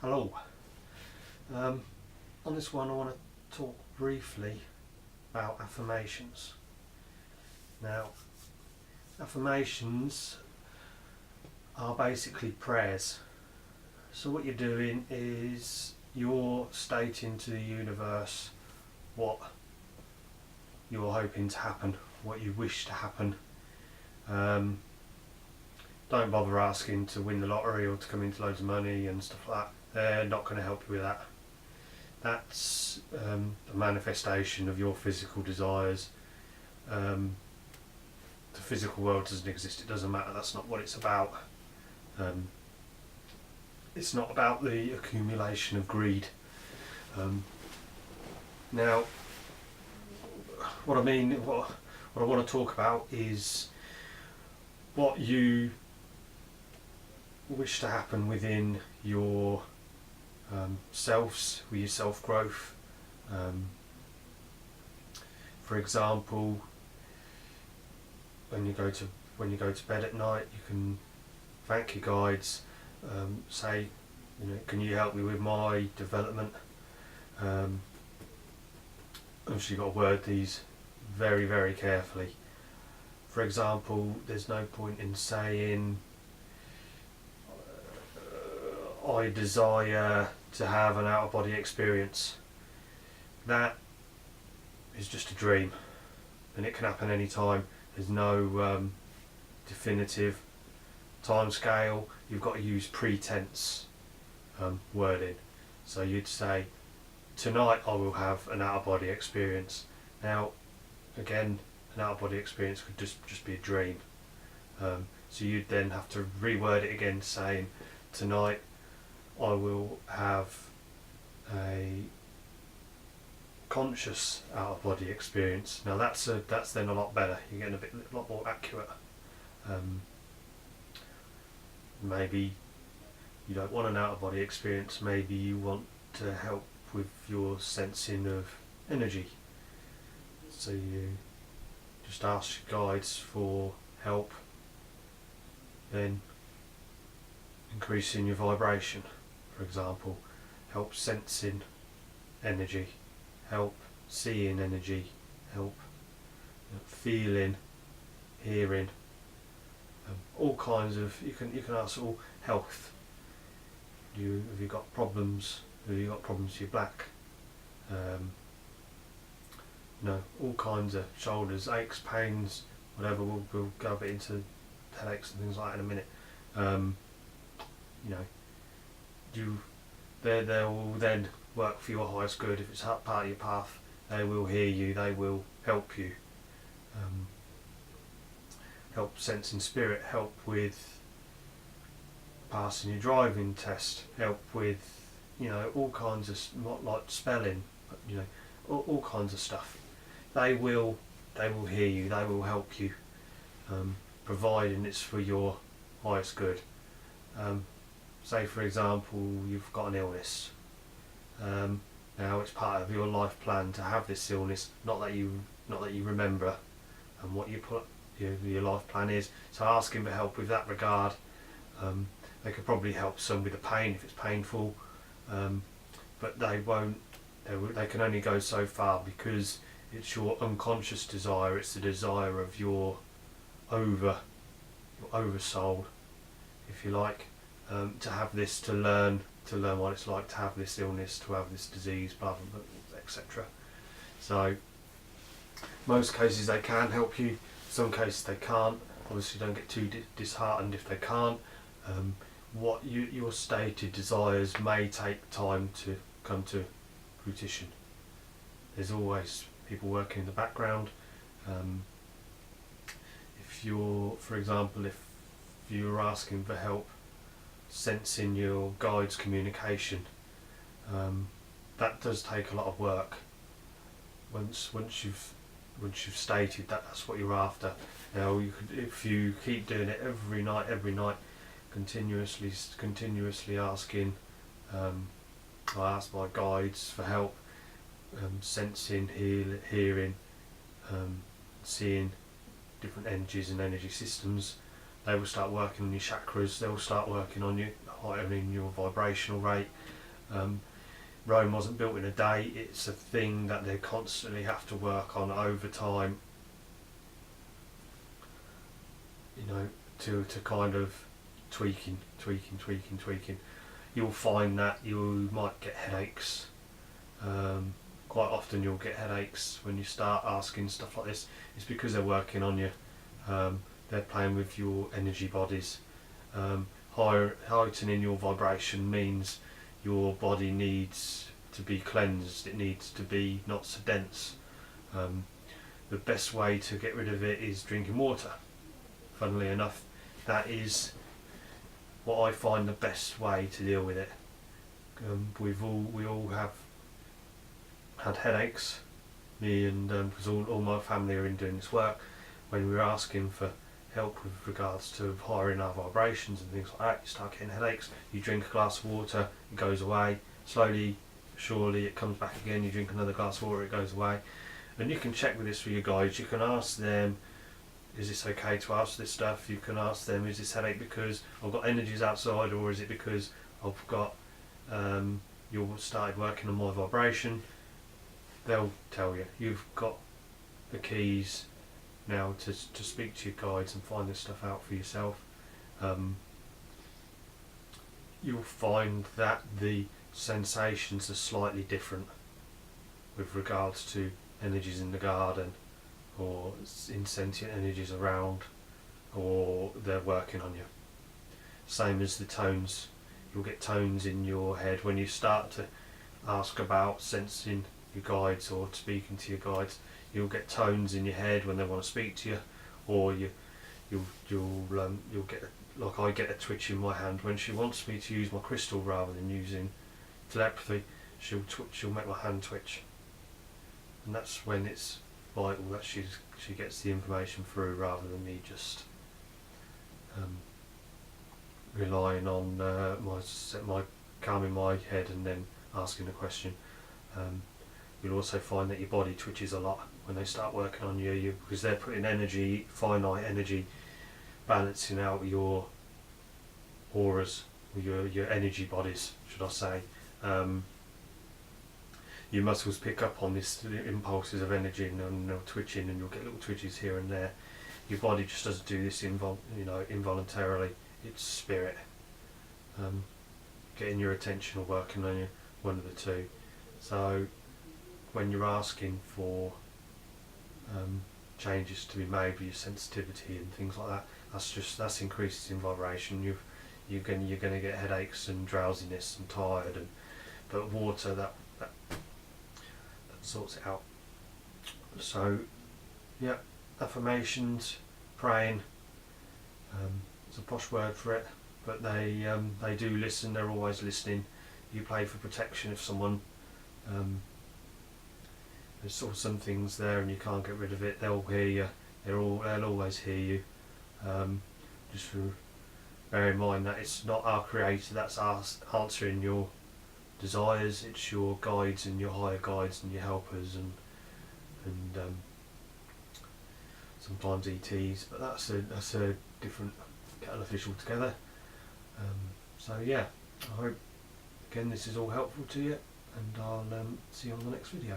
Hello. On this one I want to talk briefly about affirmations. Now, affirmations are basically prayers. So what you're doing is you're stating to the universe what you're hoping to happen, what you wish to happen. Don't bother asking to win the lottery or to come into loads of money and stuff like that. They're not going to help you with that. That's a manifestation of your physical desires. The physical world doesn't exist, it doesn't matter, that's not what it's about. It's not about the accumulation of greed. Now, what I want to talk about is what you wish to happen within your selves, with your self-growth. For example, when you go to bed at night, you can thank your guides, say, can you help me with my development? Obviously, you've got to word these very, very carefully. For example, there's no point in saying, I desire to have an out-of-body experience. That is just a dream, and it can happen any time. There's no definitive time scale. You've got to use pretense wording. So you'd say, tonight I will have an out-of-body experience. Now, again, an out-of-body experience could just be a dream. So you'd then have to reword it again, saying, tonight I will have a conscious out-of-body experience. Now that's then a lot better. You're getting a lot more accurate. Maybe you don't want an out-of-body experience. Maybe you want to help with your sensing of energy. So you just ask your guides for help, then increasing your vibration, for example, help sensing energy, help seeing energy, help feeling, hearing, all kinds of. You can ask all health. Have you got problems? Have you got problems with your back? All kinds of shoulders, aches, pains, whatever. We'll go a bit into headaches and things like that in a minute. They will then work for your highest good. If it's part of your path, they will hear you, they will help you. Help sensing spirit, help with passing your driving test, help with all kinds of, not like spelling, but all kinds of stuff. They will hear you, they will help you, providing it's for your highest good. Say for example you've got an illness. Now it's part of your life plan to have this illness, not that you remember and what you put your life plan is. So asking for help with that regard. They could probably help some with the pain if it's painful, but they won't. They can only go so far because it's your unconscious desire. It's the desire of your oversoul, if you like, to have this, to learn what it's like to have this illness, to have this disease, blah blah blah, etc. So most cases they can help you. Some cases they can't. Obviously, don't get too disheartened if they can't. What your stated desires may take time to come to fruition. There's always people working in the background. If you're, for example, if you're asking for help sensing your guide's communication, that does take a lot of work. Once you've stated that that's what you're after. Now, if you keep doing it every night, continuously asking, I ask my guides for help, sensing, hearing, seeing different energies and energy systems. They will start working on your chakras. They will start working on your heightening your vibrational rate. Rome wasn't built in a day. It's a thing that they constantly have to work on over time, to kind of tweaking. You'll find that you might get headaches. Quite often you'll get headaches when you start asking stuff like this. It's because they're working on you. They're playing with your energy bodies. Heightening your vibration means your body needs to be cleansed. It needs to be not so dense. The best way to get rid of it is drinking water. Funnily enough, that is what I find the best way to deal with it. We all have had headaches. Me and because all my family are in doing this work. When we're asking for help with regards to higher our vibrations and things like that, you start getting headaches. You drink a glass of water, it goes away. Slowly, surely, it comes back again. You drink another glass of water, it goes away. And you can check with this with your guides. You can ask them, is this okay to ask this stuff? You can ask them, is this headache because I've got energies outside, or is it because I've got you started working on my vibration? They'll tell you. You've got the keys now to speak to your guides and find this stuff out for yourself. You'll find that the sensations are slightly different with regards to energies in the garden or insentient energies around, or they're working on you. Same as the tones. You'll get tones in your head when you start to ask about sensing your guides or speaking to your guides. You'll get tones in your head when they want to speak to you, or you'll get, like I get a twitch in my hand when she wants me to use my crystal rather than using telepathy. She'll make my hand twitch, and that's when it's vital that she gets the information through rather than me just relying on my calming my head and then asking the question. You'll also find that your body twitches a lot when they start working on you because they're putting energy, finite energy, balancing out your auras, your energy bodies, should I say. Your muscles pick up on this impulses of energy and they're twitching, and you'll get little twitches here and there. Your body just doesn't do this involuntarily. It's spirit getting your attention or working on you, one of the two. So when you're asking for changes to be made with your sensitivity and things like that, that's increases in vibration. You're going to get headaches and drowsiness and tired, but water that sorts it out. So yeah, affirmations, praying. It's a posh word for it, but they do listen. They're always listening. You pray for protection if someone there's sort of some things there and you can't get rid of it. They'll hear you. They'll always hear you. Just bear in mind that it's not our creator that's answering your desires. It's your guides and your higher guides and your helpers and sometimes ETs, but that's a different kettle of fish altogether. So yeah, I hope again this is all helpful to you, and I'll see you on the next video.